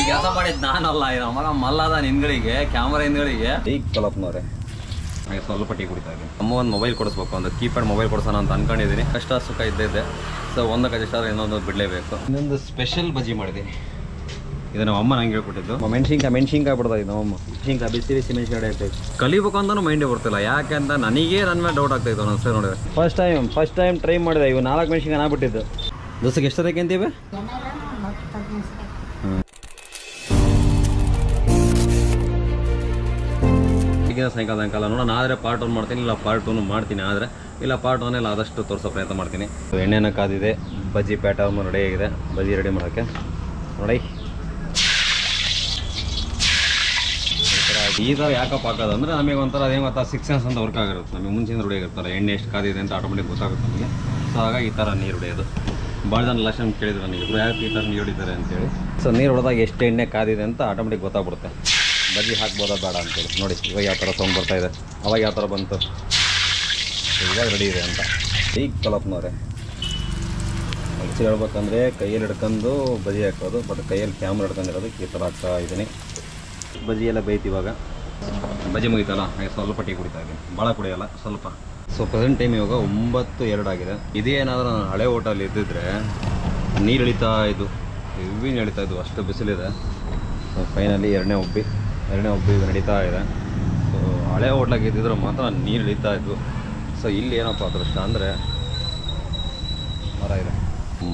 ಕೆಲಸ ಮಾಡಿದ್ ನಾನಲ್ಲ, ಮಗ ಮಲ್ಲದ ನಿನ್ಗಳಿಗೆ ಕ್ಯಾಮ್ರಾ ಹಿಂದ್ಗಳಿಗೆ. ಈಗ ಕಲಪ್ನವ್ರೆ ಸ್ವಲ್ಪ ಟೀ ಕುಡಿತಾ ಇದ್ದೀನಿ. ಅಮ್ಮ ಒಂದು ಮೊಬೈಲ್ ಕೊಡಿಸ್ಬೇಕು, ಒಂದು ಕೀಪ್ಯಾಡ್ ಮೊಬೈಲ್ ಕೊಡ್ಸೋಣ ಅಂತ ಅನ್ಕೊಂಡಿದ್ದೀನಿ. ಕಷ್ಟ ಸುಖ ಇದ್ದಿದ್ದೆ. ಸೊ ಒಂದಕ್ಕೆ ಅಡ್ಜಸ್ಟ್ ಆದ್ರೆ ಇನ್ನೊಂದು ಬಿಡಲೇಬೇಕು. ಇನ್ನೊಂದು ಸ್ಪೆಷಲ್ ಬಜ್ಜಿ ಮಾಡಿದ್ದೀನಿ. ಇದು ನಮ್ಮ ಅಮ್ಮ ನಂಗೆ ಹೇಳ್ಕೊಟ್ಟಿದ್ದು. ಮೆಣಸಿನ್ಕಾಯಿ ಬಿಡ್ತಾ ಇದ್ದು ನಮ್ಮಮ್ಮ. ಮೆಣಸಿನ್ಕಾಯಿ ಬಿಸಿ ಮೆಣಸಿನ್ಕಾಯಿ ಆಗ್ತಾಯಿತ್ತು. ಕಲಿಬೇಕು ಅಂತಾನು ಮೈಂಡೇ ಬರ್ತಿಲ್ಲ. ಯಾಕೆಂತ ನನಗೆ ನನ್ನ ಮೇಲೆ ಡೌಟ್ ಆಗ್ತಾಯಿತ್ತು ಒಂದೊಂದ್ಸರಿ ನೋಡಿದ್ರೆ. ಫಸ್ಟ್ ಟೈಮ್ ಟ್ರೈ ಮಾಡಿದೆ. ಇವು 4 ಮೆಣಸಿನ್ಕಾಯಿ ನಾಬಿಟ್ಟಿದ್ದು. ದೋಸೆಗೆ ಎಷ್ಟು ಅದಕ್ಕೆ ಅಂತೀವಿ? ಸಾಯಂಕಾಲ ನೋಡೋಣ. ಆದರೆ ಪಾರ್ಟ್ 1 ಮಾಡ್ತೀನಿ, ಇಲ್ಲ ಪಾರ್ಟ್ 2 ಮಾಡ್ತೀನಿ. ಆದರೆ ಇಲ್ಲ ಪಾರ್ಟ್ 1 ಎಲ್ಲ ಆದಷ್ಟು ತೋರಿಸೋ ಪ್ರಯತ್ನ ಮಾಡ್ತೀನಿ. ಎಣ್ಣೆನ ಕಾದಿದೆ, ಬಜ್ಜಿ ಪ್ಯಾಟರ್ನ್ ರೆಡಿ ಆಗಿದೆ. ಬಜ್ಜಿ ರೆಡಿ ಮಾಡೋಕ್ಕೆ ನೋಡಿ ಈ ಥರ ಯಾಕಪ್ಪ ಹಾಕೋದಂದ್ರೆ ನಮಗೆ ಒಂಥರ ಅದೇನು ಗೊತ್ತಾ, 6 ಸೆನ್ಸ್ ಅಂತ ವರ್ಕ್ ಆಗಿರುತ್ತೆ. ನಮಗೆ ಮುಂಚೆಯಿಂದ ರೂಢಿ ಆಗಿರ್ತಾರೆ ಎಣ್ಣೆ ಎಷ್ಟು ಕಾದಿದೆ ಅಂತ ಆಟೋಮೆಟಿಕ್ ಗೊತ್ತಾಗುತ್ತೆ ನಮಗೆ. ಸೊ ಹಾಗಾಗಿ ಈ ಥರ ನೀರು ಹೊಡೆಯೋದು. ಭಾಳ ಜನ ಲಕ್ಷಣ ಕೇಳಿದ್ರು ನನಗೆ, ಇಬ್ಬರು ಯಾಕೆ ಈ ಥರ ನೀರು ಹೊಡಿತಾರೆ ಅಂತೇಳಿ. ಸೊ ನೀರು ಹೊಡೆದಾಗ ಎಷ್ಟು ಎಣ್ಣೆ ಕಾದಿದೆ ಅಂತ ಆಟೋಮೆಟಿಕ್ ಗೊತ್ತಾಗ್ಬಿಡುತ್ತೆ. ಬಜ್ಜಿ ಹಾಕ್ಬೋದಾ ಬೇಡ ಅಂತೇಳಿ. ನೋಡಿ ಇವಾಗ ಯಾವ ಥರ ಸೌಂಡ್ ಬರ್ತಾಯಿದೆ, ಅವಾಗ ಯಾವ ಥರ ಬಂತು, ಇವಾಗ ರೆಡಿ ಇದೆ ಅಂತ. ಈಗ ಕಲಪ್ನವ್ರೆ ಆ್ಯಕ್ಚುಲಿ ಹೇಳ್ಬೇಕಂದ್ರೆ ಕೈಯಲ್ಲಿ ಹಿಡ್ಕೊಂಡು ಬಜ್ಜಿ ಹಾಕೋದು, ಬಟ್ ಕೈಯಲ್ಲಿ ಕ್ಯಾಮ್ರಾ ಹಿಡ್ಕೊಂಡಿರೋದಕ್ಕೆ ಈ ಥರ ಹಾಕ್ತಾ ಇದ್ದೀನಿ. ಬಜ್ಜಿ ಎಲ್ಲ ಬೇಯ್ತು. ಇವಾಗ ಬಜ್ಜಿ ಮುಗಿತಲ್ಲ, ಸ್ವಲ್ಪ ಟೀ ಕುಡಿತಾ ಇದ್ದೀನಿ. ಭಾಳ ಕುಡಿಯೋಲ್ಲ, ಸ್ವಲ್ಪ. ಸೊ ಪ್ರೆಸೆಂಟ್ ಟೈಮ್ ಇವಾಗ 9:02 ಆಗಿದೆ. ಇದೇನಾದರೂ ನಾನು ಹಳೆ ಹೋಟೆಲ್ ಇದ್ದಿದ್ರೆ ನೀರು ಎಳಿತಾ ಇದ್ದು, ಹೆವಿ ಎಳಿತಾ ಇದ್ದು, ಅಷ್ಟು ಬಿಸಿಲಿದೆ. ಸೊ ಫೈನಲಿ ಎರಡನೇ ಒಬ್ಬಿ ನಡೀತಾ ಇದೆ. ಸೊ ಹಳೆ ಹೋಟ್ಲಾಗ ಇದ್ದಿದ್ರೆ ಮಾತ್ರ ನೀರು ಇಳಿತಾ ಇದ್ವು. ಸೊ ಇಲ್ಲಿ ಏನಪ್ಪ ಅದೃಷ್ಟ ಅಂದರೆ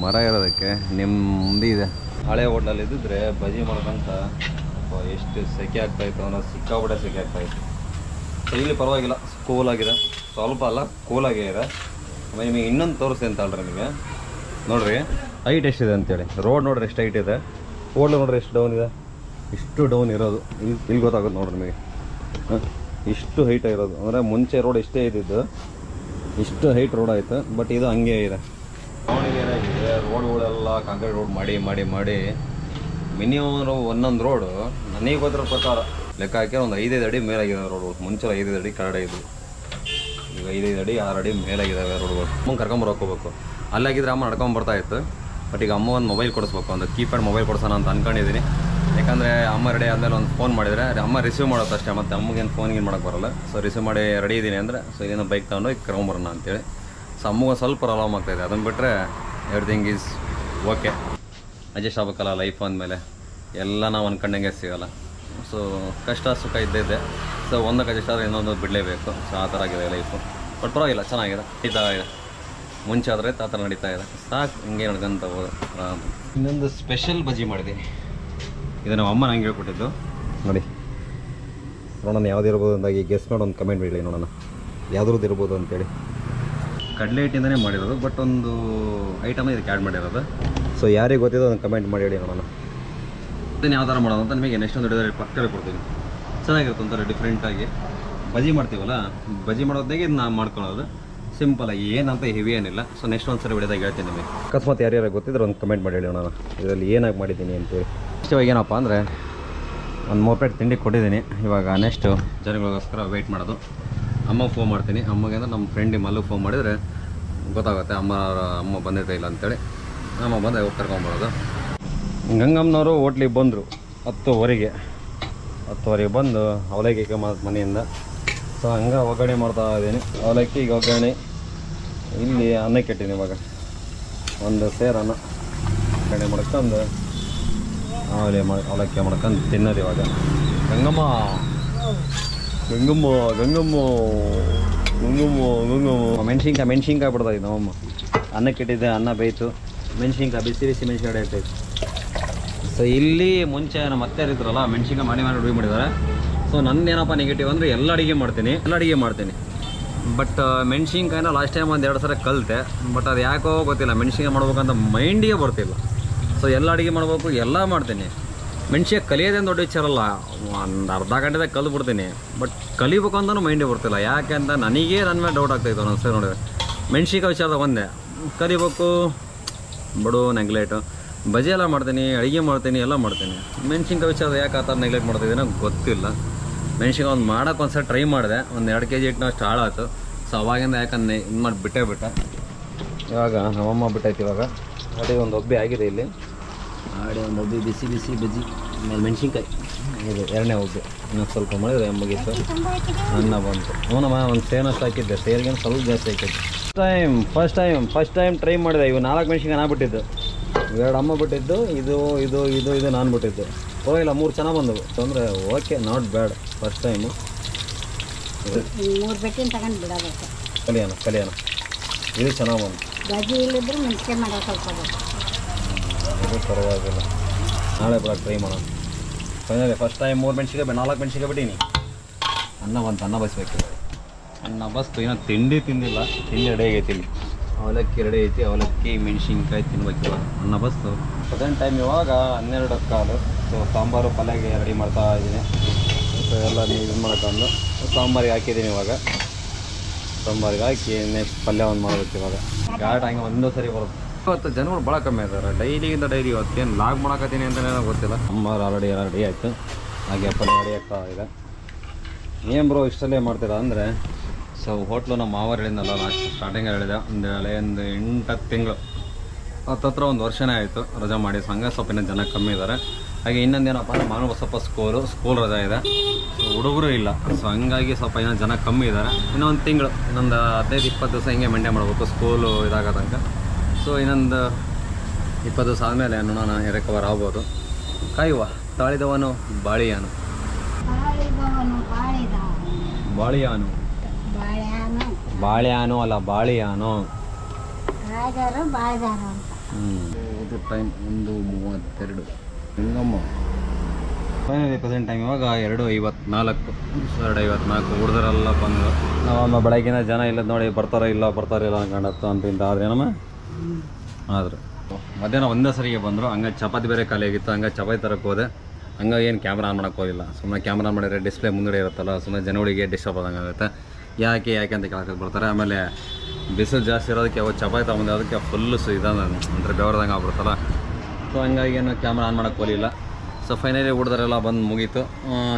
ಮರ ಇರೋದಕ್ಕೆ ನೆಮ್ಮದಿ ಇದೆ. ಹಳೆ ಹೋಟ್ಲಲ್ಲಿ ಇದ್ದಿದ್ರೆ ಬಜ್ಜಿ ಮಾಡ್ಕೊಂತ ಎಷ್ಟು ಸೆಕೆ ಆಗ್ತಾಯಿತ್ತು ಅನ್ನೋದು, ಸಿಕ್ಕಾಪಟ್ಟೆ ಸೆಕೆ ಆಗ್ತಾಯಿತ್ತು. ಸೊ ಇಲ್ಲಿ ಪರವಾಗಿಲ್ಲ, ಕೂಲಾಗಿದೆ. ಸ್ವಲ್ಪ ಅಲ್ಲ, ಕೂಲಾಗೇ ಇದೆ. ಆಮೇಲೆ ನಿಮಗೆ ಇನ್ನೊಂದು ತೋರಿಸಿ ಅಂತ ಅಲ್ರಿ ನಿಮಗೆ. ನೋಡಿರಿ ಹೈಟ್ ಎಷ್ಟಿದೆ ಅಂತೇಳಿ. ರೋಡ್ ನೋಡ್ರಿ ಎಷ್ಟು ಹೈಟ್ ಇದೆ, ಹೋಟ್ಲು ನೋಡ್ರಿ ಎಷ್ಟು ಡೌನ್ ಇದೆ. ಇಷ್ಟು ಡೌನ್ ಇರೋದು ಇಲ್ಲಿ ಗೊತ್ತಾಗುತ್ತೆ ನೋಡ್ರಿ ನಿಮಗೆ. ಇಷ್ಟು ಹೈಟ್ ಇರೋದು ಅಂದರೆ ಮುಂಚೆ ರೋಡ್ ಇಷ್ಟೇ ಇದ್ದಿದ್ದು, ಇಷ್ಟು ಹೈಟ್ ರೋಡ್ ಆಯಿತು. ಬಟ್ ಇದು ಹಂಗೆ ಇದೆ. ದಾವಣಗೆರೆಯಾಗಿದೆ ರೋಡ್ಗಳೆಲ್ಲ ಕಾಂಕ್ರೀಟ್ ರೋಡ್ ಮಾಡಿ ಮಿನಿಮಮ್ ಒಂದೊಂದು ರೋಡು ನನಗೆ ಗೊತ್ತಿರೋ ಪ್ರಕಾರ ಲೆಕ್ಕ ಹಾಕಿ ಒಂದು 5 ಅಡಿ ಮೇಲಾಗಿದೆ ರೋಡು. ಮುಂಚೆ 5 ಅಡಿ ಕೆಳಗಡೆ ಇದ್ವು, ಈಗ 5 ಅಡಿ 6 ಅಡಿ ಮೇಲಾಗಿದ್ದಾವೆ ರೋಡ್ಗಳು. ಅಮ್ಮಂಗೆ ಕರ್ಕೊಂಬರೋಕೆ ಹೋಗ್ಬೇಕು. ಅಲ್ಲಾಗಿದ್ರೆ ಅಮ್ಮ ನಡ್ಕೊಂಬರ್ತಾ ಇತ್ತು. ಬಟ್ ಈಗ ಅಮ್ಮ ಒಂದು ಮೊಬೈಲ್ ಕೊಡಿಸ್ಬೇಕು, ಒಂದು ಕೀಪ್ಯಾಡ್ ಮೊಬೈಲ್ ಕೊಡ್ಸೋಣ ಅಂತ ಅಂದ್ಕೊಂಡಿದ್ದೀನಿ. ಯಾಕಂದರೆ ಅಮ್ಮ ರೆಡಿ ಆದಮೇಲೆ ಒಂದು ಫೋನ್ ಮಾಡಿದರೆ ಅಮ್ಮ ರಿಸೀವ್ ಮಾಡೋದು ಅಷ್ಟೇ, ಮತ್ತು ಅಮ್ಮಗೇನು ಫೋನಿಗೇನು ಮಾಡೋಕ್ಕೆ ಬರೋಲ್ಲ. ಸೊ ರಿಸೀವ್ ಮಾಡಿ ರೆಡಿ ಇದ್ದೀನಿ ಅಂದರೆ ಸೊ ಇದೇನೋ ಬೈಕ್ ತೊಗೊಂಡು ಈಗ ಕರ್ಕೊಂಬರೋಣ ಅಂತೇಳಿ. ಸೊ ಅಮ್ಮಗೂ ಸ್ವಲ್ಪ ಪ್ರಾಬ್ಲಮ್ ಆಗ್ತಾಯಿದೆ. ಅದನ್ನು ಬಿಟ್ಟರೆ ಎವ್ರಿಥಿಂಗ್ ಈಸ್ ಓಕೆ. ಅಡ್ಜಸ್ಟ್ ಆಗಬೇಕಲ್ಲ ಲೈಫ್ ಅಂದಮೇಲೆ, ಎಲ್ಲ ನಾವು ಅಂದ್ಕೊಂಡಂಗೆ ಸಿಗೋಲ್ಲ. ಸೊ ಕಷ್ಟ ಸುಖ ಇದ್ದಿದ್ದೆ. ಸೊ ಒಂದಕ್ಕೆ ಅಡ್ಜಸ್ಟ್ ಆದರೆ ಇನ್ನೊಂದು ಬಿಡಲೇಬೇಕು. ಸೊ ಆ ಥರ ಆಗಿದೆ ಲೈಫು. ಬಟ್ ಪರವಾಗಿಲ್ಲ, ಚೆನ್ನಾಗಿದೆ, ನಡೀತಾ ಇದೆ. ಮುಂಚೆ ಆದರೆ ಆ ಥರ ನಡೀತಾ ಇದೆ. ಸಾಕು ಹಿಂಗೆ ನಡ್ಕೊಂತ ಹೋದ. ಇನ್ನೊಂದು ಸ್ಪೆಷಲ್ ಬಜ್ಜಿ ಮಾಡಿದ್ದೀನಿ. ಇದು ನಮ್ಮ ಅಮ್ಮ ನಂಗೆ ಹೇಳ್ಕೊಟ್ಟಿದ್ದು. ನೋಡಿ ನೋಡೋಣ ಯಾವ್ದು ಇರ್ಬೋದು ಅಂದಾಗಿ ಗೆಸ್ ಮಾಡಿ ಒಂದು ಕಮೆಂಟ್ ಬಿಡಲಿ ನೋಡೋಣ ಯಾವ್ದ್ರದ್ದು ಇರ್ಬೋದು ಅಂತೇಳಿ. ಕಡಲೆ ಹಿಟ್ಟಿಂದನೇ ಮಾಡಿರೋದು, ಬಟ್ ಒಂದು ಐಟಮ್ ಇದಕ್ಕೆ ಆ್ಯಡ್ ಮಾಡಿರೋದು. ಸೊ ಯಾರಿಗೆ ಗೊತ್ತಿದೆ ಒಂದು ಕಮೆಂಟ್ ಮಾಡಿ ಹೇಳಿ ನೋಡೋಣ. ಇದನ್ನು ಯಾವ ಥರ ಮಾಡೋದು ಅಂತ ನಿಮಗೆ ನೆಕ್ಸ್ಟ್ ಒಂದು ಹಿಡಿದ್ರೆ ಪಕ್ಕದಲ್ಲಿ ಕೊಡ್ತೀನಿ. ಚೆನ್ನಾಗಿರುತ್ತೆ ಒಂಥರ ಡಿಫ್ರೆಂಟಾಗಿ. ಬಜ್ಜಿ ಮಾಡ್ತೀವಲ್ಲ, ಬಜ್ಜಿ ಮಾಡೋದಾಗೆ ಇದು ನಾನು ಮಾಡ್ಕೊಳ್ಳೋದು ಸಿಂಪಲಾಗಿ, ಏನಂತ ಹೆವಿ ಏನಿಲ್ಲ. ಸೊ ನೆಕ್ಸ್ಟ್ ಒಂದು ಸರಿ ಹಿಡಿದಾಗ ಹೇಳ್ತೀನಿ ನಿಮಗೆ. ಅಕಸ್ಮಾತ್ ಯಾರ್ಯಾರು ಗೊತ್ತಿದ್ರೆ ಒಂದು ಕಮೆಂಟ್ ಮಾಡಿ ಹೇಳಿ ನೋಡೋಣ ಇದರಲ್ಲಿ ಏನಾಗಿ ಮಾಡಿದ್ದೀನಿ ಅಂತೇಳಿ. ಇವಾಗ ಏನಪ್ಪ ಅಂದರೆ ಒಂದು 3 ಪ್ಲೇಟ್ ತಿಂಡಿ ಕೊಟ್ಟಿದ್ದೀನಿ. ಇವಾಗ ನೆಕ್ಸ್ಟು ಜನಗಳಿಗೋಸ್ಕರ ವೆಯ್ಟ್ ಮಾಡೋದು. ಅಮ್ಮಗೆ ಫೋನ್ ಮಾಡ್ತೀನಿ. ಅಮ್ಮಗೆ ಅಂದರೆ ನಮ್ಮ ಫ್ರೆಂಡಿಗೆ ಮಲ್ಲಿಗೆ ಫೋನ್ ಮಾಡಿದರೆ ಗೊತ್ತಾಗುತ್ತೆ ಅಮ್ಮ ಬಂದಿರ್ತಾ ಇಲ್ಲ ಅಂತೇಳಿ. ಅಮ್ಮ ಬಂದು ಹೋಗಿ ಕರ್ಕೊಂಬರೋದು. ಗಂಗಮ್ಮನವರು ಹೋಟ್ಲಿಗೆ ಬಂದರು 10:00 ಬಂದು ಅವಲಕ್ಕಿ ಮನೆಯಿಂದ. ಸೊ ಹಂಗೆ ಒಗ್ಗರಣೆ ಮಾಡ್ತಾ ಇದ್ದೀನಿ. ಅವಲಕ್ಕಿ ಈಗ ಒಗ್ಗರಣೆ ಇಲ್ಲಿ ಅನ್ನಕ್ಕೆ ಇಟ್ಟಿದ್ದೀನಿ. ಇವಾಗ ಒಂದು ಸೇರು ಅನ್ನ ಒಗ್ಗರಣೆ ಮಾಡ್ಕೊಂಡು ಅವಲಕ್ಕಿ ಮಾಡ್ಕೊಂಡು ತಿನ್ನೋದು. ಇವಾಗ ಗಂಗಮ್ಮ ಮೆಣಸಿನ್ಕಾಯಿ ಬಿಡ್ತಾ ಇದ್ದು ನಮ್ಮಮ್ಮ. ಅನ್ನಕ್ಕೆ ಇಟ್ಟಿದ್ದೆ, ಅನ್ನ ಬೇಯ್ತು. ಮೆಣಸಿನ್ಕಾಯಿ ಬಿಸಿ ಮೆಣಸಿನ್ಕಾಯಿ ಆಗ್ತಾಯಿತ್ತು. ಸೊ ಇಲ್ಲಿ ಮುಂಚೆ ನಮ್ಮ ಅತ್ತೆ ಇದ್ರಲ್ಲ ಮೆಣಸಿನ್ಕಾಯಿ ಮಾಡಿ ರೂಢಿ ಮಾಡಿದ್ದಾರೆ. ಸೊ ನಂದೇನಪ್ಪ ನೆಗೆಟಿವ್ ಅಂದರೆ ಎಲ್ಲ ಅಡುಗೆ ಮಾಡ್ತೀನಿ. ಬಟ್ ಮೆಣಸಿನ್ಕಾಯಿನ ಲಾಸ್ಟ್ ಟೈಮ್ 1-2 ಸಲ ಕಲಿತೆ. ಬಟ್ ಅದು ಯಾಕೋ ಗೊತ್ತಿಲ್ಲ, ಮೆಣಸಿನ್ಕಾಯಿ ಮಾಡ್ಬೇಕಂತ ಮೈಂಡಿಗೆ ಬರ್ತಿಲ್ಲ. ಸೊ ಎಲ್ಲ ಅಡುಗೆ ಮಾಡ್ಬೇಕು, ಎಲ್ಲ ಮಾಡ್ತೀನಿ. ಮೆಣಸಿನ್ಕಾಯಿ ಕಲಿಯೋದೇನು ದೊಡ್ಡ ವಿಚಾರ ಅಲ್ಲ, ಒಂದು ಅರ್ಧ ಗಂಟೆದಾಗ ಕಲ್ತ್ಬಿಡ್ತೀನಿ. ಬಟ್ ಕಲಿಬೇಕು ಅಂತಲೂ ಮೈಂಡಿಗೆ ಬರ್ತಿಲ್ಲ. ಯಾಕೆ ಅಂತ ನನಗೆ ನನ್ನ ಮೇಲೆ ಡೌಟ್ ಆಗ್ತಾಯಿತ್ತು ನಾನು ಸರಿ ನೋಡಿದ್ರೆ. ಮೆಣಸಿನ್ಕಾಯಿ ವಿಚಾರದಾಗ ಒಂದೇ ಕಲಿಬೇಕು, ಬಡು ನೆಗ್ಲೆಕ್ಟು. ಬಜ್ಜಿ ಎಲ್ಲ ಮಾಡ್ತೀನಿ, ಅಡುಗೆ ಮಾಡ್ತೀನಿ, ಎಲ್ಲ ಮಾಡ್ತೀನಿ. ಮೆಣಸಿನ್ಕಾಯಿ ವಿಚಾರದ ಯಾಕೆ ಆ ಥರ ನೆಗ್ಲೆಕ್ಟ್ ಮಾಡ್ತಿದ್ದೀನೋ ಗೊತ್ತಿಲ್ಲ. ಮೆಣಸಿನ್ಕಾಯಿ ಒಂದು ಮಾಡೋಕೆ ಒಂದು ಸಲ ಟ್ರೈ ಮಾಡಿದೆ. ಒಂದು 2 kg ಹಿಟ್ಟು ಅಷ್ಟು ಹಾಳಾಯ್ತು. ಸೊ ಅವಾಗಿಂದ ಯಾಕಂದ್ರೆ ಇದು ಮಾಡಿ ಬಿಟ್ಟೆ. ಇವಾಗ ನಮ್ಮಮ್ಮ ಬಿಟ್ಟೈತಿ. ಇವಾಗ ಅಡುಗೆ ಒಂದು ಒಬ್ಬೆ ಆಗಿದೆ ಇಲ್ಲಿ. ಆಡೆ ಒಂದು ಅದು ಬಿಸಿ ಬಿಸಿ ಬಜ್ಜಿ ಆಮೇಲೆ ಮೆಣಸಿನ್ಕಾಯಿ ಇದು ಎರಡನೇ ಒಬ್ಬರು ಇನ್ನೊಂದು ಸ್ವಲ್ಪ ಮಾಡಿದ್ರೆ ಮುಗೀತು. ಅನ್ನ ಬಂತು. ಹ್ಞೂನಮ್ಮ ಒಂದು ಸೇನಷ್ಟು ಹಾಕಿದ್ದೆ, ಸೇರಿಗೇನು ಸ್ವಲ್ಪ ಜಾಸ್ತಿ ಹಾಕಿದ್ದೆ. ಫಸ್ಟ್ ಟೈಮ್ ಟ್ರೈ ಮಾಡಿದೆ. ಇವು 4 ಮೆಣಸಿನ್ಕಾಯಿ ನಾನು ಬಿಟ್ಟಿದ್ದು, 2 ಅಮ್ಮ ಬಿಟ್ಟಿದ್ದು, ಇದು ನಾನು ಬಿಟ್ಟಿದ್ದು. ಪರವಾಗಿಲ್ಲ, 3 ಚೆನ್ನಾಗಿ ಬಂದವು ತೊಂದರೆ. Okay, not bad. First time ಕಲಿಯೋಣ. ಇದು ಚೆನ್ನಾಗಿ ಬಂತು. ಇದು ಪರವಾಗಿಲ್ಲ, ನಾಳೆ ಬರೋಕೆ ಟ್ರೈ ಮಾಡೋಣ. ಫೈನಲಿ ಫಸ್ಟ್ ಟೈಮ್ 3 ಮೆಣಸಿನ್ಕಾಯಿ 4 ಮೆಣಸಿನ್ಕಾಯಿ ಬಿಟ್ಟೀನಿ. ಅನ್ನ ಬಂತು, ಅನ್ನ ಬಸ್ಬೇಕು. ಅನ್ನ ಬಸ್ತು. ಇನ್ನೂ ತಿಂಡಿ ತಿಂದಿಲ್ಲ, ತಿಂಡಿ ರೆಡಿ ಆಗೈತಿ. ಇಲ್ಲಿ ಅವಲಕ್ಕಿ ರೆಡಿ ಐತಿ, ಅವಲಕ್ಕಿ ಮೆಣಸಿನ್ಕಾಯಿ ತಿನ್ಬೇಕು ಇವಾಗ. ಅನ್ನ ಬಸ್ತು. ಪ್ರೆಸೆಂಟ್ ಟೈಮ್ ಇವಾಗ 12:15. ಸೊ ಸಾಂಬಾರು ಪಲ್ಯಗೆ ರೆಡಿ ಮಾಡ್ತಾ ಇದ್ದೀನಿ. ಸೊ ಎಲ್ಲ ನೀವು ಇದು ಮಾಡ್ಕೊಂಡು ಸಾಂಬಾರಿಗೆ ಹಾಕಿದ್ದೀನಿ. ಇವಾಗ ಸಾಂಬಾರಿಗೆ ಹಾಕಿ ನೆಕ್ಸ್ಟ್ ಪಲ್ಯ ಒಂದು ಮಾಡ್ಬೇಕು. ಇವಾಗ ಘಾಟ್ ಹಂಗೆ ಒಂದೂ ಸರಿ ಬರುತ್ತೆ. ಇವತ್ತು ಜನಗಳು ಭಾಳ ಕಮ್ಮಿ ಇದ್ದಾರೆ. ಡೈಲಿಗಿಂತ ಡೈಲಿ ಇವತ್ತೇನು ಲಾಗ್ ಮಾಡಕತ್ತೀನಿ ಅಂತಲೇ ಗೊತ್ತಿಲ್ಲ. ಸಾಂಬಾರು ಆಲ್ರೆಡಿ ಎಲ್ಲ ರೆಡಿ ಆಯಿತು, ಹಾಗೆ ಪಲ್ಯ ರೆಡಿ ಆಗ್ತಾ ಇದೆ. ಏನು ಬ್ರೋ ಇಷ್ಟಲ್ಲೇ ಮಾಡ್ತೀರಾ ಅಂದರೆ, ಸೊ ಹೋಟ್ಲು ನಮ್ಮ ಮಾವರು ಹೇಳಿದ್ನಲ್ಲ, ಲಾಸ್ಟ್ ಸ್ಟಾರ್ಟಿಂಗ್ ಹೇಳಿದೆ. ಒಂದು 8 ತಿಂಗಳು ಹತ್ತತ್ರ 1 ವರ್ಷನೇ ಆಯಿತು ರಜಾ ಮಾಡಿ. ಸೊ ಹಂಗೆ ಸ್ವಲ್ಪ ಇನ್ನೂ ಜನ ಕಮ್ಮಿ ಇದ್ದಾರೆ. ಹಾಗೆ ಇನ್ನೊಂದೇನಪ್ಪ ಅಂದರೆ ಮಾನವ ಸ್ವಲ್ಪ ಸ್ಕೂಲ್ ರಜಾ ಇದೆ, ಸೊ ಹುಡುಗರು ಇಲ್ಲ. ಸೊ ಹಂಗಾಗಿ ಸ್ವಲ್ಪ ಇನ್ನೂ ಜನ ಕಮ್ಮಿ ಇದ್ದಾರೆ. ಇನ್ನೊಂದು ತಿಂಗಳು, ಇನ್ನೊಂದು 15-20 ದಿವಸ ಹಿಂಗೆ ಮೇಂಟೈನ್ ಮಾಡಬೇಕು ಸ್ಕೂಲು ಇದಾಗ ತನಕ. ಸೊ ಇನ್ನೊಂದು 20 ದಿವಸ ಆದಮೇಲೆ ನೋಡೋಣ, ರಿಕವರ್ ಆಗ್ಬೋದು. ಕಾಯುವ. ತಾಳಿದವನು ಬಾಳಿಯಾನು. ಬಾಳೆಯಾನು ಅಲ್ಲ, ಬಾಳಿಯಾನು. ಇದು ಟೈಮ್ 1:32. ಹಿಂಗಮ್ಮ ಫೈನಲಿ ಪ್ರೆಸೆಂಟ್ ಟೈಮ್ ಇವಾಗ 2:54. 2:54 ಹುಡುಗರೆಲ್ಲ ಬಂದು ನಾವಮ್ಮ ಬೆಳಗ್ಗಿನ ಜನ ಇಲ್ಲದ ನೋಡಿ ಬರ್ತಾರ ಇಲ್ಲ ಅನ್ಕೊಂಡತ್ತು ಅಂತ ಆದ್ರೆ ನಮ್ಮ ಆದ್ರೆ ಮಧ್ಯಾಹ್ನ ಒಂದೇ ಸರಿಗೆ ಬಂದರು. ಹಂಗೆ ಚಪಾತಿ ಬೇರೆ ಖಾಲಿ ಆಗಿತ್ತು, ಹಂಗೆ ಚಪಾತಿ ತರಕ್ಕೆ ಹೋದೆ. ಹಂಗಾಗಿ ಏನು ಕ್ಯಾಮ್ರಾ ಆನ್ ಮಾಡೋಕ್ಕೆ ಹೋಗಿಲ್ಲ. ಸುಮ್ಮನೆ ಕ್ಯಾಮ್ರಾ ಆನ್ ಮಾಡಿದ್ರೆ ಡಿಸ್ಪ್ಲೇ ಮುಂದೆ ಇರುತ್ತಲ್ಲ, ಸುಮ್ಮನೆ ಜನಗಳಿಗೆ ಡಿಸ್ಟರ್ಬ್ ಆದಂಗೆ ಆಗುತ್ತೆ. ಯಾಕೆ ಅಂತ ಕೇಳಕ್ಕೆ ಬರ್ತಾರೆ. ಆಮೇಲೆ ಬಿಸಿಲು ಜಾಸ್ತಿ ಇರೋದಕ್ಕೆ ಅವತ್ತು ಚಪಾತಿ ತಗೊಂಡು ಅದಕ್ಕೆ ಫುಲ್ಲು ಅಂದರೆ ಬೆವರ್ದಂಗೆ ಆಗ್ಬಿಡ್ತಲ್ಲ. ಸೊ ಹಂಗಾಗಿ ಏನು ಕ್ಯಾಮ್ರಾ ಆನ್ ಮಾಡೋಕ್ಕೆ ಹೋಗಲಿಲ್ಲ. ಸೊ ಫೈನಲಿ ಹುಡ್ದರೆಲ್ಲ ಬಂದು ಮುಗೀತು.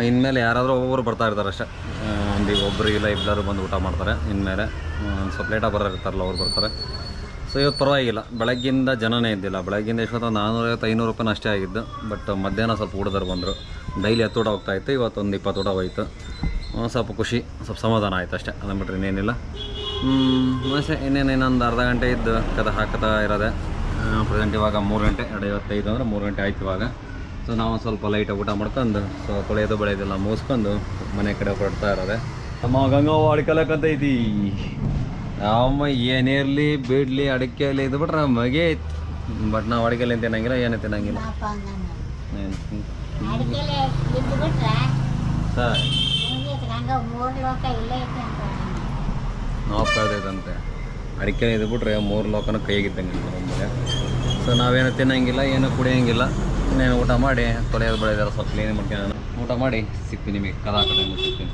ಇನ್ಮೇಲೆ ಯಾರಾದರೂ ಒಬ್ಬರು ಬರ್ತಾ ಇರ್ತಾರೆ ಅಷ್ಟೇ. ಒಬ್ಬರು ಇಲ್ಲ ಇಬ್ಬರು ಬಂದು ಊಟ ಮಾಡ್ತಾರೆ. ಇನ್ಮೇಲೆ ಸ್ವಲ್ಪ ಲೇಟಾಗಿ ಬರೋರು ಇರ್ತಾರಲ್ಲ, ಅವ್ರು ಬರ್ತಾರೆ. ಸೊ ಇವತ್ತು ಪರವಾಗಿಲ್ಲ, ಬೆಳಗ್ಗಿಂದ ಜನನೇ ಇದ್ದಿಲ್ಲ. ಬೆಳಗ್ಗಿಂದ ಎಷ್ಟೊತ್ತು 450-500 ರೂಪಾಯಿನ ಅಷ್ಟೇ ಆಗಿದ್ದು. ಬಟ್ ಮಧ್ಯಾಹ್ನ ಸ್ವಲ್ಪ ಹುಡುಗರು ಬಂದರು. ಡೈಲಿ 10 ಊಟ ಹೋಗ್ತಾಯಿತ್ತು, ಇವತ್ತು ಒಂದು 20 ಊಟ ಹೋಯಿತು. ಸ್ವಲ್ಪ ಖುಷಿ, ಸ್ವಲ್ಪ ಸಮಾಧಾನ ಆಯಿತು ಅಷ್ಟೇ. ಅದನ್ನು ಬಿಟ್ಟರೆ ಇನ್ನೇನಿಲ್ಲ. ಮತ್ತೆ ಇನ್ನೊಂದು ಅರ್ಧ ಗಂಟೆ ಇದ್ದು ಹಾಕ್ತಾ ಇರೋದೆ. ಪ್ರೆಸೆಂಟ್ ಇವಾಗ 3 ಗಂಟೆ 2:55 ಅಂದರೆ 3 ಗಂಟೆ ಆಯ್ತು ಇವಾಗ. ಸೊ ನಾವು ಸ್ವಲ್ಪ ಲೈಟಾಗಿ ಊಟ ಮಾಡ್ಕೊಂಡು, ಸೊ ತೊಳೆಯೋದು ಬೆಳೆಯೋದೆಲ್ಲ ಮುಗಿಸ್ಕೊಂಡು ಮನೆ ಕಡೆ ಹೊರಡ್ತಾ ಇರೋದೆ. ನಮ್ಮ ಗಂಗವ್ವ ಅಡ್ಕಲಕ್ಕಂತೈತಿ. ಅಮ್ಮ ಏನೇ ಇರಲಿ ಬಿಡಲಿ ಅಡಿಕೆಯಲ್ಲಿ ಇದು ಬಿಟ್ರೆ ಮಗೆ ಐತಿ. ಬಟ್ ನಾವು ಅಡಿಕೆಯಲ್ಲಿ ತಿನ್ನಂಗಿಲ್ಲ, ಏನೂ ತಿನ್ನಂಗಿಲ್ಲ. ಸರ್ ನಾವು ಕಳ್ದೈತಂತೆ. ಅಡಿಕೆ ಇದು ಬಿಟ್ರೆ 3 ಲೋಕನೂ ಕೈಗಿದ್ದಂಗೆ ನಮ್ಮಲ್ಲಿ. ಸೊ ನಾವೇನು ತಿನ್ನಂಗಿಲ್ಲ, ಏನು ಕುಡಿಯೋಂಗಿಲ್ಲ. ಇನ್ನೇನು ಊಟ ಮಾಡಿ ತೊಳೆಯೋದು ಬೆಳೆಯೋದೆಲ್ಲ ಸ್ವಲ್ಪ ಕ್ಲೀನ್ ಮಾಡ್ಕೊಂಡು ಊಟ ಮಾಡಿ ಸಿಗ್ತೀನಿ ನಿಮಗೆ. ಕದಾ ಕಡೆ ಸಿಗ್ತೀನಿ.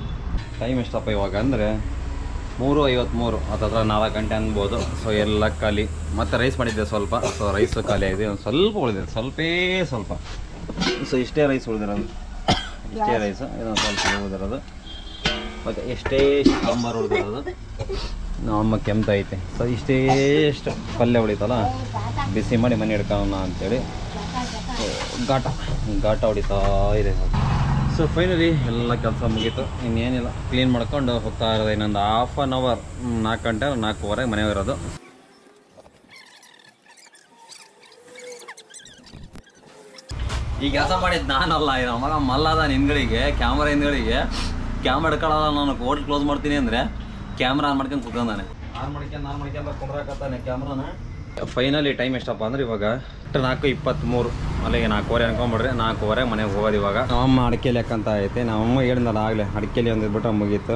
ಟೈಮ್ ಎಷ್ಟಪ್ಪ ಇವಾಗ ಅಂದರೆ 3:53. ಹತ್ತತ್ರ 4 ಗಂಟೆ ಅನ್ಬೋದು. ಸೊ ಎಲ್ಲ ಖಾಲಿ. ಮತ್ತು ರೈಸ್ ಮಾಡಿದ್ದೆ ಸ್ವಲ್ಪ. ಸೊ ರೈಸು ಖಾಲಿ ಆಗಿದೆ. ಒಂದು ಸ್ವಲ್ಪ ಉಳಿದಿದೆ, ಸ್ವಲ್ಪ. ಸೊ ಇಷ್ಟೇ ರೈಸ್ ಉಳಿದಿರೋದು, ಇಷ್ಟೇ ರೈಸು. ಇದೊಂದು ಸ್ವಲ್ಪ ಉಳಿದಿರೋದು. ಮತ್ತು ಎಷ್ಟೇ ಸಾಂಬಾರು ಉಳಿದಿರೋದು. ನಮ್ಮ ಕೆಮ್ತ ಐತೆ. ಸೊ ಇಷ್ಟೇಷ್ಟು ಪಲ್ಯ ಉಳಿತಲ್ಲ, ಬಿಸಿ ಮಾಡಿ ಮನೆ ಹಿಡ್ಕೊಳ್ಳೋಣ ಅಂಥೇಳಿ ಘಾಟ ಹೊಡಿತಾ ಇದೆ. ಸೊ ಫೈನಲಿ ಎಲ್ಲ ಕೆಲಸ ಮುಗೀತು. ಇನ್ನೇನಿಲ್ಲ, ಕ್ಲೀನ್ ಮಾಡ್ಕೊಂಡು ಹೋಗ್ತಾ ಇರೋದು. ಇನ್ನೊಂದು ½ ಅನ್ ಅವರ್, 4 ಗಂಟೆ 4:15 ಮನೆ ಇರೋದು. ಈ ಕೆಲಸ ಮಾಡಿದ್ದು ನಾನಲ್ಲ, ಇದು ಮಗ ಮಲ್ಲದ ಹಿಂದ್ಗಳಿಗೆ, ಕ್ಯಾಮ್ರಾ ಹಿಂದ್ಗಳಿಗೆ. ಕ್ಯಾಮ್ರಾ ಹಿಡ್ಕೊಳ್ಳಲ್ಲ, ನಾನು ಹೋಟ್ಲ್ ಕ್ಲೋಸ್ ಮಾಡ್ತೀನಿ ಅಂದರೆ ಕ್ಯಾಮ್ರಾ ಆನ್ ಮಾಡ್ಕೊಂಡು ಕುತ್ಕೊಂಡಾನೆ. ಆನ್ ಮಾಡ್ಕೊಂಡು ಕುಂದ್ರಾಕತ್ತಾನೆ ಕ್ಯಾಮ್ರಾನ. ಫೈನಲಿ ಟೈಮ್ ಎಷ್ಟಪ್ಪ ಅಂದ್ರೆ ಇವಾಗ 4:23. ಅಲ್ಲಿಗೆ 4:15 ಅನ್ಕೊಂಬಿಡ್ರಿ. 4:15 ಮನೆಗೆ ಹೋಗೋದು ಇವಾಗ. ನಮ್ಮಮ್ಮ ಅಡಿಕೆಲಿ ಯಾಕಂತ ಐತೆ. ನಮ್ಮಮ್ಮ ಹೇಳಿದ್ನಲ್ಲ ಆಗಲೇ, ಅಡಿಕೆಲಿ ಒಂದಿದ್ಬಿಟ್ರೆ ಮುಗೀತು.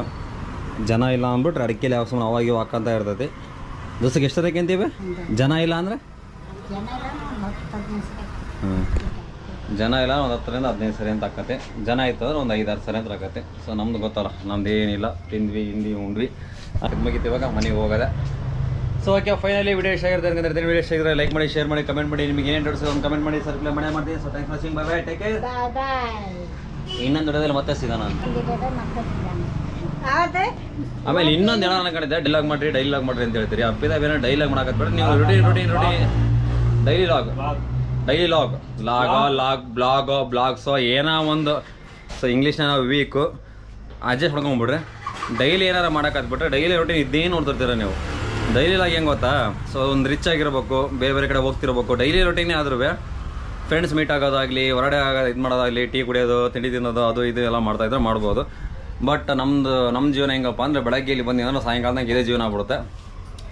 ಜನ ಇಲ್ಲ ಅಂದ್ಬಿಟ್ರೆ ಅಡಿಕೆಲಿ ಯಾವ ಸುಮ್ಮನೆ ಅವಾಗ ಹಾಕಂತ ಇರ್ತೈತಿ. ದಿವಸಕ್ಕೆ ಎಷ್ಟು ಸರಿ ಅಂತೀವಿ? ಜನ ಇಲ್ಲ ಅಂದರೆ ಜನ ಇಲ್ಲ ಒಂದು 10ರಿಂದ 15 ಸರಿ ಅಂತ ಆಕತ್ತೆ. ಜನ ಆಯ್ತು ಅಂದ್ರೆ ಒಂದು 5-6 ಸರಿ ಅಂತ ಆಕತ್ತೆ. ಸೊ ನಮ್ದು ಗೊತ್ತಲ್ಲ, ನಮ್ದು ಏನಿಲ್ಲ, ತಿಂದ್ವಿ ಉಂಡ್ವಿ ಅದಕ್ಕೆ ಮುಗೀತು. ಇವಾಗ ಮನೆಗೆ ಹೋಗೋದೆ. ಸೊ ಓಕೆ, ಫೈನಲಿ ವಿಡಿಯೋ ಇಷ್ಟ ಆಗಿರುತ್ತೆ ಅಂದರೆ ವಿಡಿಯೋ ಇಷ್ಟ ಆಗಿದ್ರೆ ಲೈಕ್ ಮಾಡಿ, ಶೇರ್ ಮಾಡಿ, ಕಮೆಂಟ್ ಮಾಡಿ. ನಿಮಗೆ ಏನೇನು ಡೌಟ್ಸ್ ಒಂದು ಕಮೆಂಟ್ ಮಾಡಿ, ಸರ್ಪ್ಲೈ ಮನೆ ಮಾಡ್ತೀನಿ. So thanks for watching. Bye bye, take care. ಇನ್ನೊಂದು ವಿಡಿಯೋದಲ್ಲಿ ಮತ್ತೆ ಸಿಗೋಣ. ಆಮೇಲೆ ಇನ್ನೊಂದು ಹೇಳೋಣ ಅನ್ಕೊಂಡಿದ್ದೆ, ಡೈಲಾಗ್ ಮಾಡ್ರಿ ಅಂತ ಹೇಳ್ತೀರಿ. ಅಪ್ಪಿದ ಬೇರೆ ಡೈಲಾಗ್ ಮಾಡಕತ್ಬೇಡ ನೀವು. ರುಟೀನ್ ಡೈಲಿ ಲಾಗ್ ಡೈಲಿ ಬ್ಲಾಗ್ಸೋ ಏನೋ ಒಂದು ಸೊ ಇಂಗ್ಲೀಷ್ನ ನಾವು ವೀಕು ಅಡ್ಜಸ್ಟ್ ಮಾಡ್ಕೊಂಬಿಡ್ರಿ. ಡೈಲಿ ಏನಾರು ಮಾಡೋಕ್ಕಾಗ್ಬಿಟ್ರೆ ಡೈಲಿ ರೊಟೀನ್ ಇದ್ದೇನು ನೋಡ್ತಿರ್ತೀರ ನೀವು. ಡೈಲಿ ಲಾಗ್ ಹೆಂಗೆ ಗೊತ್ತಾ, ಸೊ ಒಂದು ರಿಚ್ ಆಗಿರ್ಬೇಕು, ಬೇರೆ ಬೇರೆ ಕಡೆ ಹೋಗ್ತಿರ್ಬೇಕು. ಡೈಲಿ ರೊಟೀನೇ ಆದ್ರೂ ಫ್ರೆಂಡ್ಸ್ ಮೀಟ್ ಆಗೋದಾಗಲಿ, ಹೊರಗಡೆ ಇದು ಮಾಡೋದಾಗಲಿ, ಟೀ ಕುಡಿಯೋದು, ತಿಂಡಿ ತಿನ್ನೋದು, ಅದು ಇದು ಎಲ್ಲ ಮಾಡ್ತಾಯಿದ್ರೆ ಮಾಡ್ಬೋದು. ಬಟ್ ನಮ್ಮ ಜೀವನ ಹೆಂಗಪ್ಪ ಅಂದರೆ ಬೆಳಗ್ಗೆ ಇಲ್ಲಿ ಬಂದು ಏನಾದ್ರು ಸಾಯಂಕಾಲದಾಗ ಇದೇ ಜೀವನ ಆಗ್ಬಿಡುತ್ತೆ.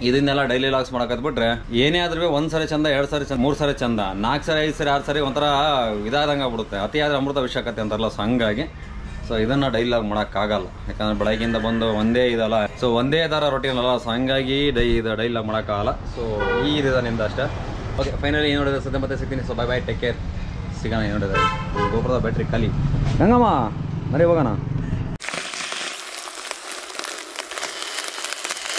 ಇದನ್ನೆಲ್ಲ ಡೈಲಿ ಲಾಗ್ಸ್ ಮಾಡೋಕ್ಕಾಗ್ಬಿಟ್ರೆ ಏನೇ ಆದ್ರೂ 1 ಸರಿ ಚಂದ, 2 ಸರಿ ಚಂದ, 3 ಸರಿ ಚಂದ, 4 ಸರಿ 5 ಸರಿ 6 ಸರಿ ಒಂಥರ ಇದಾದಂಗೆ ಆಗ್ಬಿಡುತ್ತೆ. ಅತಿ ಆದರೆ ಅಮೃತ ವಿಷಾಕತೆ ಅಂತಾರಲ್ಲ, ಸೊ ಹಂಗಾಗಿ ಸೊ ಇದನ್ನು ಡೈಲಿ ಲಾಗ್ ಮಾಡೋಕ್ಕಾಗಲ್ಲ. ಯಾಕಂದರೆ ಬೆಳಗ್ಗೆಯಿಂದ ಬಂದು ಒಂದೇ ಇದಲ್ಲ, ಸೊ ಒಂದೇ ಥರ ರೊಟೀನ್ ಅಲ್ಲ, ಸೊ ಹಂಗಾಗಿ ಡೈಲಿ ಲಾಗ್ ಮಾಡೋಕ್ಕಾಗಲ್ಲ. ಸೊ ಈ ಇದೆ ನಿಮ್ದು ಅಷ್ಟೇ. ಓಕೆ, ಫೈನಲಿ ಏನು ನೋಡಿದ್ರೆ ಸದ್ಯ ಮತ್ತೆ ಸಿಗ್ತೀನಿ. ಸೊ ಬೈ ಟೇಕ್ ಕೇರ್, ಸಿಗೋಣ. ಏನು ನೋಡಿದ್ರೆ ಗೋಪುರದ ಬ್ಯಾಟ್ರಿ ಖಾಲಿ. ಗಂಗಮ್ಮ ಮರಿ ಹೋಗೋಣ.